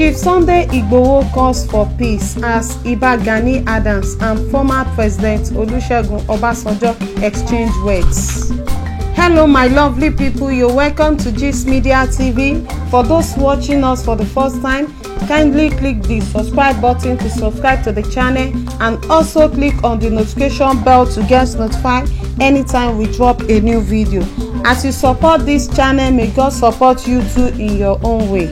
Chief Sunday Igboho calls for peace as Iba Gani Adams and former President Olusegun Obasanjo exchange words. Hello my lovely people, you're welcome to Gist Media TV. For those watching us for the first time, kindly click the subscribe button to subscribe to the channel and also click on the notification bell to get notified anytime we drop a new video. As you support this channel, may God support you too in your own way.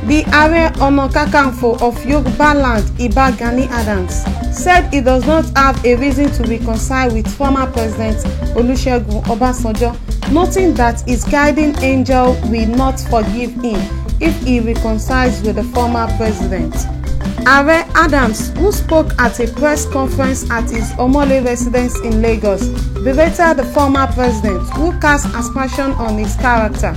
The Ààrẹ Ọ̀nà Kakanfò of Yoruba land, Iba Gani Adams, said he does not have a reason to reconcile with former President Olusegun Obasanjo, noting that his guardian angel will not forgive him if he reconciles with the former president. Ààrẹ Adams, who spoke at a press conference at his Omole residence in Lagos, berated the former president, who cast aspersion on his character.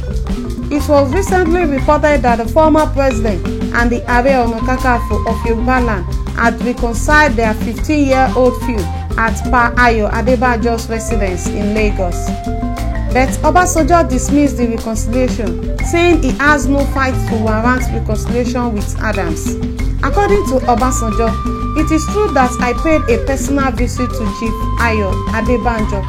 It was recently reported that the former president and the Ààrẹ Ọ̀nà Kakanfò of Yoruba land had reconciled their 15-year-old feud at Pa Ayo Adebajo's residence in Lagos. But Obasanjo dismissed the reconciliation, saying he has no fight to warrant reconciliation with Adams. According to Obasanjo, it is true that I paid a personal visit to Chief Ayo Adebanjo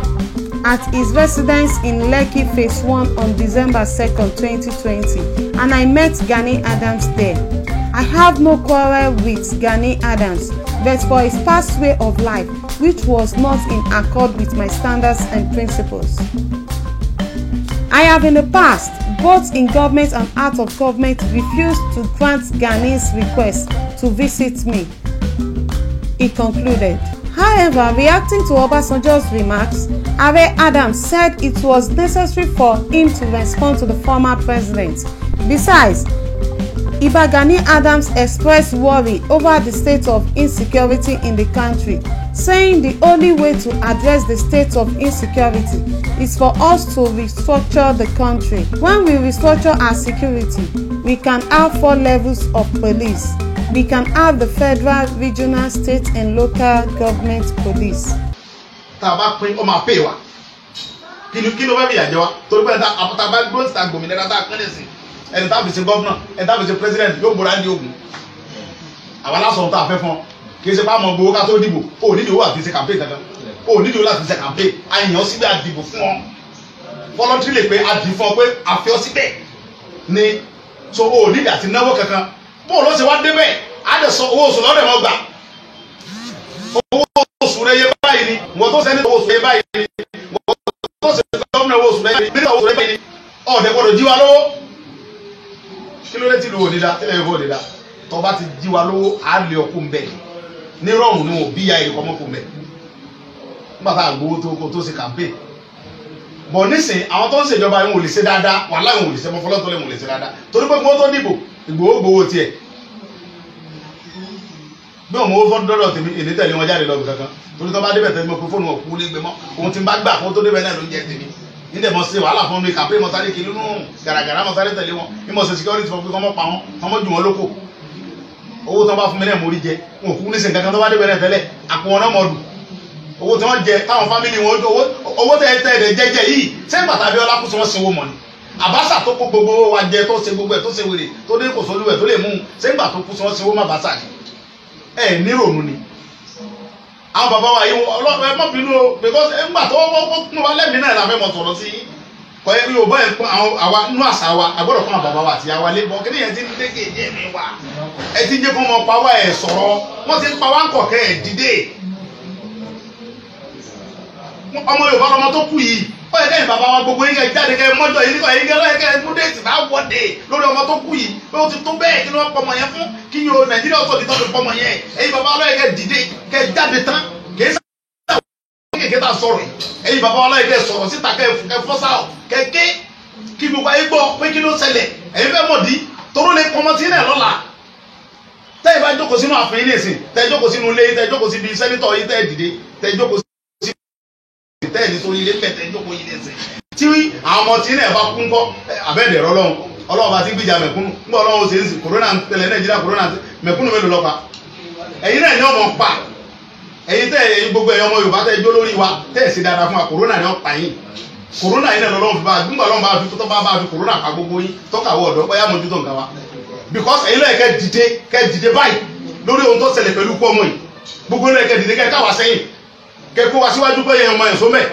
at his residence in Lekki Phase 1 on December 2nd, 2020, and I met Gani Adams there. I have no quarrel with Gani Adams, but for his past way of life, which was not in accord with my standards and principles. I have in the past, both in government and out of government, refused to grant Gani's request to visit me, he concluded. However, reacting to Obasanjo's remarks, Ààrẹ Adams said it was necessary for him to respond to the former president. Besides, Iba Gani Adams expressed worry over the state of insecurity in the country, saying the only way to address the state of insecurity is for us to restructure the country. When we restructure our security, we can have 4 levels of police. We can have the federal, regional, state and local government police. Taba pin o ma pay wa. Kilo ba bi aje wa. Torí pé taba gbó sta gómìnà ta kan lesin. Ẹni tá fi ṣe governor, ẹni tá fi ṣe president yóò bora di ogun. Àwa la so ta fẹ́ fún. Kì í ṣe pa mo gbowó ká tó dìbò. O ní dìbò àti ṣe campaign kankan. O ní dìbò láti ṣe campaign. Àyàn síbẹ̀ a dìbò fún ọ. Voluntary lè pé a dì fún ọ pé a fi ọ síbẹ̀. Ni so o ní àti náwó kankan. Bó ló ṣe wá débẹ̀, a dẹ̀ sọ owó oṣù lọ́dẹ̀ mọ́ gbà. Owó oṣù rẹ̀ yẹ báyìí ni, wọ́n tó sẹ́ni owó oṣù rẹ̀ báyìí ni, wọ́n tó sẹ́ni gómìnà owó oṣù rẹ̀ báyìí ni, mílíọ̀nù owó oṣù rẹ̀ báyìí ni, ọ̀dẹ̀ gbọ́dọ̀ jí wa lówó. Kí ló dé tí lówó dídá, tẹ́lẹ̀ ìfowó dídá, tó bá ti jí wa lówó, á lè ọkùn mbẹ̀. Ní rọrùn ni wọ́n bí ya ìkọ́ mọ́kùn mbẹ̀. Nígbà tá à ń gbowó tó ṣe campaign. Bọ̀ nísìn, àwọn tó ń ṣèjọba yẹn wò lè ṣe dáadáa, wàhálà wọn ò lè ṣe mọ́ fọlọ́tọ́ lè wò lè ṣe dáadáa. Torí pé kí wọ́n tó dìbò, Ìgbòho gbowó tiẹ̀. Bí ọmọ owó fọ́n dọ́dọ̀ tèmi èdè tẹ̀lé wọn jáde lọ kankan torí tó bá débẹ̀ tẹ́lẹ̀ mọ́ fóònù ọ̀kú lé gbẹmọ́ ohun tí ń bá gbà fún tó débẹ̀ náà ló ń jẹ tèmi nídẹ̀ mọ́ sí wàhálà fún mi kàpé mọ́ sáré kiri nínú gàràgàrà mọ́ sáré tẹ̀lé wọn ní mọ́ sí security fún pé kọ́mọ́ pa wọn kọ́mọ́ jù wọn lóko owó tó bá fún mi náà mórí jẹ wọn kú ní sìnkankan tó bá débẹ̀ náà tẹ́lẹ̀ àpò wọn náà mọ́ dù owó tí wọ́n jẹ táwọn fámìlì wọn owó tẹ́ jẹjẹ yìí sẹ́yìn pàtàkì ọlá kùsùn wọn sinwó mọ́ ni àbáṣà tó kó gbogbo wa jẹ tó ṣe gbogbo ẹ̀ tó ṣe wèrè tó dé kò sólú ẹ̀ tó lè mú sẹ́yìn gbà tó kùsùn wọn sinwó má bàṣà ẹ̀ nírònú ni àwọn bàbá wa yìí ọlọ́pàá ẹ mọ́ bínú o because ńgbà tó kún wa lẹ́mìí náà la fẹ́ mọ̀ sọ̀rọ̀ sí kọ́ ẹ yóò bọ́ ẹ̀ pọ́n àwa nínú àṣà wa àgbọ̀dọ̀ fún àwọn bàbá wa àti àwa lé bọ́ kí ni yẹn ti ń dé kéde ẹ̀mí wa ẹ ti ń jẹ́ kó mọ pa wá ẹ̀ sọ̀rọ̀ wọ́n ti ń pa wá ń kọ̀kẹ́ ẹ̀ dìde ọmọ Yorùbá lọmọ tó kú yìí ó yẹ kẹ́yìn bàbá wa gbogbo yín kẹ́ jáde kẹ́ mọ́jọ yìí nípa yín kẹ́ lọ́yẹ kẹ́ mú déètì bá wọ́de lórí ọmọ tó kú yìí pé ó ti tó bẹ́ẹ̀ kí ni wọ́n pọmọ yẹn fún kí yóò Nàìjíríà ọ̀tọ̀ nítorí pọmọ yẹn ẹ̀yin bàbá lọ́yẹ kẹ́ dìde kẹ́ jáde tán kẹ́ kéèké tá a sọ̀rọ̀ ẹ̀yin bàbá wa lọ́yẹ kẹ́ sọ̀rọ̀ síta kẹ́ fọ́sà kẹ́kẹ́ kí gbogbo ayé gbọ́ pé kí ló ṣẹlẹ̀ ẹ̀yin fẹ́ mọ̀ dí toró lè pọmọ tí náà lọ́la tẹ́yìn bá jókòó sínú ààfin ní ìsìn tẹ́ jókòó sínú ilé tẹ́ jókòó síbi sẹ́nitọ̀ yìí tẹ́ dìde tẹ́ jókòó tẹ́ẹ̀ nítorí ilé pẹ̀tẹ́ jókòó yìí lẹ́sẹ̀ tí àwọn ọmọ tí náà bá kú ńkọ́ abẹ́ẹ̀dẹ̀ ọlọ́run bá ti gbìjà mẹ̀kúnnù ńgbọ́ ọlọ́run ó ṣe é sì kòrónà tẹ̀lẹ̀ Nàìjíríà kòrónà mẹ̀kúnnù mélòó lọ́pa ẹ̀yin náà ní ọmọ pa ẹ̀yin tẹ́ ẹ̀yin gbogbo ẹ̀yin ọmọ Yorùbá tẹ́ jó lórí wa tẹ́ẹ̀ sí dáadáa fún wa kòrónà ní ọ̀pá yìí kòrónà yìí náà lọ́lọ́run fi bá gbígbà ọlọ́run bá fi tó bá fi kòrónà pa gbogbo yín tọ́kàwọ́ ọ̀dọ́ bóyá mójútó nǹkan wa because ẹ̀yin lọ́yẹ̀ kẹ́ dìde báyìí lórí ohun tó ṣẹlẹ̀ pẹ̀lú ikú ọmọ yìí gbogbo lọ́yẹ̀ kẹ́ dìde kẹ́ káwa sẹ́yìn kẹ́ kó wa síwájú pé ẹ̀yàn ọmọ yẹn sómẹ̀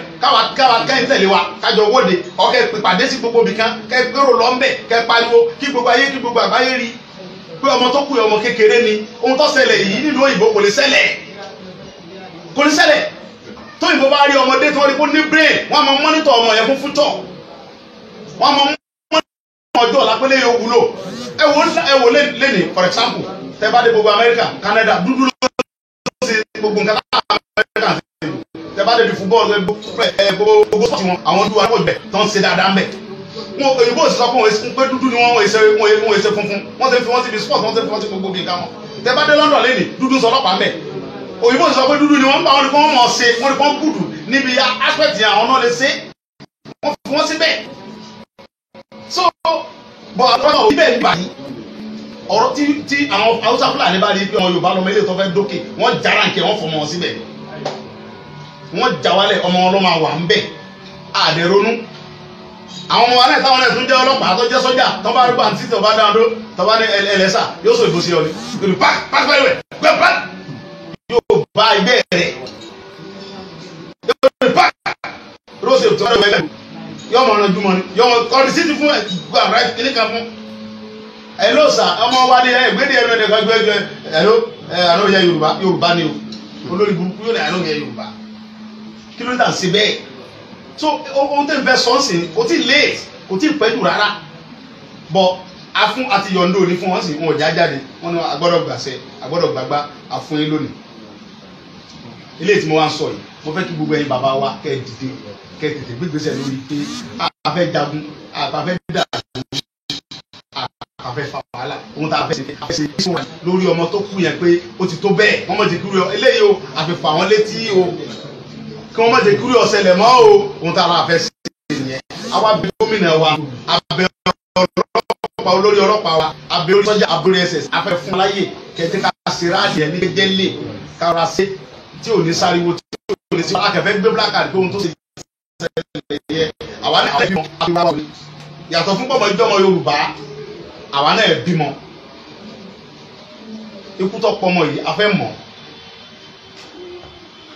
káwa kẹ́ ń tẹ̀lé wa kájọ wọ́de ọkẹ́ pèpàdé sí gbogbo ibìkan kẹ́ gbèrò lọ́ńbẹ̀ kẹ́ pariwo kí gbogbo ayé kí gbogbo àgbáyé rí pé ọmọ tó kú ọmọ kékeré ni ohun tó ṣẹlẹ̀ yìí nílùú òyìnbó kò lè ṣẹlẹ̀ tó òyìnbó bá rí ọmọdé tó rí kó ní brain wọ́n máa mọ́nítọ̀ ọmọ yẹn fún fútọ̀ wọ́n máa mọ́nítọ̀ ọjọ́ ọ̀làpẹ́lẹ́ yóò wúlò ẹ wò lẹ́nì for example tẹ́ bá dé gbogbo Amẹ́ríkà Canada dúdú ló ń ṣe gbogbo nǹkan Amẹ́ríkà ṣe tẹ́ bá dé di football gbogbo sport wọn àwọn dúdú wọn bẹ̀ tó ń ṣe dáadáa ń bẹ̀ wọn òyìnbó sì sọ pé dúdú ni wọ́n ṣe funfun wọ́n ṣe fi wọ́n ti fi sport wọ́n ṣe fi wọ́n ti gbogbo nǹkan wọn tẹ́ bá dé London lẹ́nì dúdú sọ ọlọ́pàá ń bẹ̀ òyìnbó sọ pé dúdú ni wọ́n ń bá wọn ní kí wọ́n mọ̀ ṣe wọ́n ní kí wọ́n gùdù níbi aspect yẹn àwọn náà lè ṣe wọ́n fi wọ́n síbẹ̀ so bọ̀ àtọ́nà òbí bẹ́ẹ̀ nígbà yìí ọ̀rọ̀ tí àwọn Haúsá Fúlàní bá rí pé ọmọ Yorùbá lọ́mọ ilé tó fẹ́ dókè wọ́n jára nkẹ́ wọ́n fọmọ wọn síbẹ̀ wọ́n já wálẹ̀ ọmọ wọn ló máa wà ń bẹ̀ àdẹ̀ronú àwọn ọmọ alẹ́ táwọn ẹ̀ tún jẹ́ ọlọ́pàá tó jẹ́ sọ́jà tó bá rí pàǹtí tó bá dáadó tó bá ní ẹlẹ́sà yóò sọ ìbò sí ọ ní yóò bá ibẹ̀ rẹ̀ yóò bá rose tó rẹ̀ wẹ́lẹ̀ yóò mọ̀ ọ̀nà jùmọ̀ ni yóò mọ̀ kọ́ni sí ti fún ẹ̀gbọ́n àrà kíní kan fún ẹ̀ló sà ọmọ wa ni ẹ̀gbẹ́dẹ̀ ẹ̀rọ ẹ̀dẹ̀ kan gbẹ́gbẹ́ ẹ̀ló àlọ́ yẹ Yorùbá ni o olórí burúkú yóò ní àlọ́ yẹ Yorùbá kí ló ń tà sí bẹ́ẹ̀ so ohun tẹ́ ń fẹ́ sọ́ọ̀sì kò tí ì late kò tí ì pẹ́ jù rárá bọ̀ afún àti yọ̀ǹdó ní fún wọn sì wọn ò já jáde wọn ni agbọ́dọ̀ gbàṣẹ agbọ́dọ̀ gbàgbá àfún yín lónìí ilé tí mo wá ń sọ yìí mo fẹ́ kí gbogbo ẹ̀yin bàbá wa kẹ́ ẹ dìde kẹ́ ẹ tètè gbégbèsè lórí pé a fẹ́ jagun a fẹ́ dà a fẹ́ fa wàhálà ohun tá a fẹ́ ṣe lórí ọmọ tó kú yẹn pé ó ti tó bẹ́ẹ̀ wọ́n mọ̀ ti kúrò eléyìí o a fẹ́ fà wọ́n létí o kí wọ́n mọ̀ ti kúrò ọ̀sẹ̀lẹ̀ mọ́ o ohun tá a fẹ́ ṣe nìyẹn àwa bẹ gómìnà wa abẹ ọlọ́pàá olórí ọlọ́pàá wa abẹ olórí sọ́jà abúlé ẹsẹ̀ afẹ́ fún láyè kẹ́tẹ́ ká ṣe ráàdì ẹ̀ ní gẹ́gẹ́lé kára ṣe tí ò ní sáriwo tí ò ní sí akẹ́fẹ́ gbé black card pé ohun tó ṣe ṣẹlẹ̀ yẹ àwa náà bímọ àbíwá wọlé yàtọ̀ fún pọ̀mọ́ ìjọmọ Yorùbá àwa náà bímọ ikú tó pọmọ yìí a fẹ́ mọ̀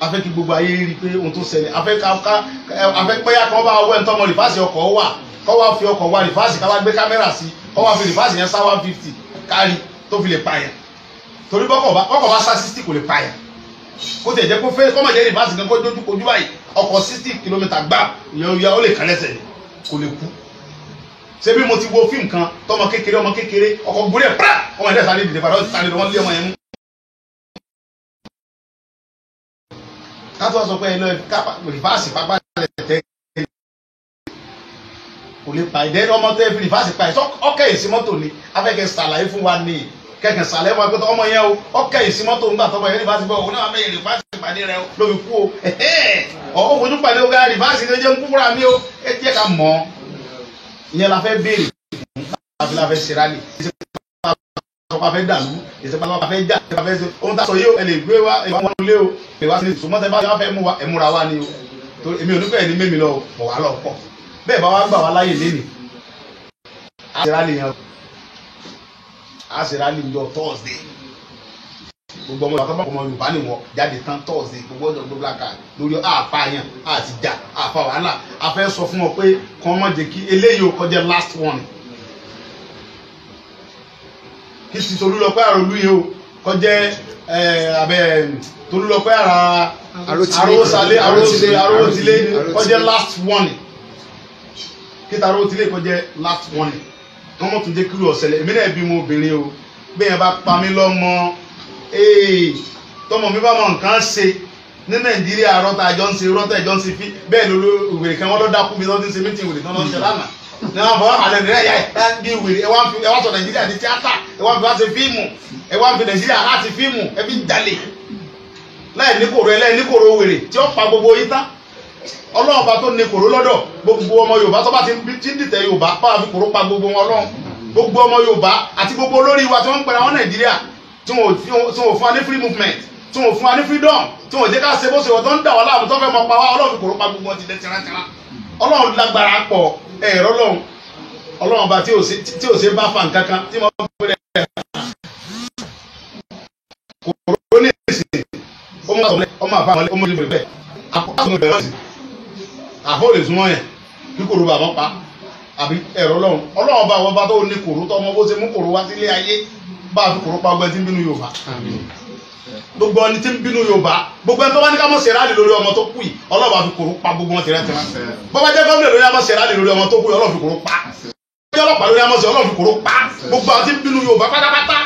a fẹ́ kí gbogbo ayé rí pé ohun tó ṣẹlẹ̀ a fẹ́ pẹ́yà kan bá wọ́ ẹ̀ńtọ́mọ rìfáàsì ọkọ̀ wà kọ́ wá fi ọkọ̀ wá rìfáàsì ká wá gbé kámẹ́rà sí kọ́ wá fi rìfáàsì yẹn sá 150 kárí tó fi lè pààyàn torí bọ́kọ̀ bá sá 60 kò lè pààyàn kó tẹ̀ jẹ́ kó fẹ́ kọ́mọ̀ jẹ́ rìfáàsì kan kó jójú kojú báyìí ọkọ̀ 60 kìlómítà gbà ìyá ó lè kàn lẹ́sẹ̀ kò lè kú ṣé bí mo ti wo fíìmù kan tọmọ kékeré ọmọ kékeré ọkọ̀ gbórí ẹ̀ pàrà ọmọ ẹ̀dẹ́ sáré dìde padà ó ti sáré wọn lé ọmọ yẹn mú. ká tó sọ pé ẹ lọ rìfáàsì pápá lẹ́tẹ̀ kò lè pa ìdẹ́ ọmọ tó yẹ fi rìfáàsì pa ẹ̀ ọkẹ́ ìsí mọ́tò ni afẹ́kẹ́ sàlàyé fún wa ní kẹ̀kẹ́ sàlẹ̀ wọn pé ọmọ yẹn o ọkẹ́ ìsí mọ́tò ńgbà tọmọ yẹn rìfáàsì bọ̀ òun náà fẹ́ rìfáàsì pàdé rẹ lómi kú o ọ̀hún fojú pàdé oga rìfáàsì ló jẹ́ ń kú fúnra mi o ẹ jẹ́ ká mọ̀ ọ́ ìyẹn la fẹ́ béèrè fún la fẹ́ ṣe rálì ìṣèpá fẹ́ dàlú ìṣèpá fẹ́ jà ìṣèpá fẹ́ ṣe ohun tá a sọ yìí o ẹ lè gbé wa ẹ wá wọn lé o ẹ wá sílẹ̀ ṣùgbọ́n tẹ bá yà fẹ́ mú wa ẹ múra wa ni o torí èmi ò ní pẹ́ ní mímí lọ mọ̀ wá lọ pọ̀ bẹ́ẹ̀ bá wá gbà wá láyè lẹ́nìí a ṣe rálì yẹn a ṣe rálì yọ Thursday gbogbo ọmọ Yorùbá ọmọ Yorùbá ni wọn jáde tán Thursday gbogbo ọjọ́ gbogbo black card lórí àpààyàn àti jà àfa wàhálà a fẹ́ sọ fún wọn pé kàn má jẹ́ kí eléyìí ó kọjá last one kí ti Tolúlọpẹ́ Àròlú yìí ó kọjá abẹ Tolúlọpẹ́ Àròtilé kọjá last one kí ta Àròtilé kọjá last one kàn mọ́ tún jẹ́ kúrò ọ̀sẹ̀lẹ̀ èmi náà bí mo obìnrin o bẹ́ẹ̀ bá pa mí lọ́mọ tọmọ mi bá mọ nǹkan ṣe ní Nàìjíríà rọta àjọ ń ṣe rọta àjọ ń ṣe fi bẹ́ẹ̀ ló wèrè kan wọn lọ dákú mi lọ́dún ṣe mítìn wèrè tán lọ́dún ṣe lánàá ní wọn fọwọ́ àlẹ́ nìyẹn yá bí wèrè ẹ wá sọ Nàìjíríà ní tíátà ẹ wá fi wá ṣe fíìmù ẹ wá fi Nàìjíríà láti fíìmù ẹ fi ń jalè láì níkòrò ẹlẹ́yìn níkòrò wèrè tí ó pa gbogbo yín tán Ọlọ́run bá tó ní kòrò lọ́dọ̀ gbogbo ọmọ Yorùbá tó bá ti ń dìtẹ̀ Yorùbá bá fi kòrò pa gbogbo wọn Ọlọ́run gbogbo ọmọ Yorùbá àti gbogbo olórí wa tí wọ́n ń pẹ̀lú àwọn Nàìjíríà tí wọ́n fún wa ní free movement tí wọ́n fún wa ní freedom tí wọ́n jẹ́ ká ṣe bó ṣe wọ́n tó ń dà wọ́n láàbù tó fẹ́ mọ pa wá Ọlọ́run fi kòrò pa gbogbo ti dẹ́ tìrántìrá Ọlọ́run lágbára pọ̀ ẹ̀rọ Ọlọ́run bá tí ò ṣe bá fa nǹkan kan tí wọ́n ọmọ àfa àwọn ọmọ ìlú bẹ́ẹ̀ àpòtásùn ìbẹ̀rẹ̀ sí àfọ́ lè súnmọ́ yẹn kí kòrò bàbá pa àbí ẹ̀rọ ọlọ́run bá wọn bá tó ní kòrò tó ọmọ bó ṣe mú kòrò wá sílé ayé bá a fi kòrò pa ọgbẹ́ tí ń bínú Yorùbá gbogbo ẹni tí ń bínú Yorùbá gbogbo ẹni tó bá ní ká mọ̀ ṣe rálì lórí ọmọ tó kù yìí ọlọ́run bá fi kòrò pa gbogbo wọn tẹ̀rẹ̀ tẹ̀rẹ̀ bó bá jẹ́ gómìnà lórí àmọ́ ṣe rálì lórí ọmọ tó kù yìí ọlọ́run fi kòrò pa bó jẹ́ ọlọ́pàá lórí àmọ́ ṣe ọlọ́run fi kòrò pa gbogbo àwọn tí ń bínú Yorùbá pátápátá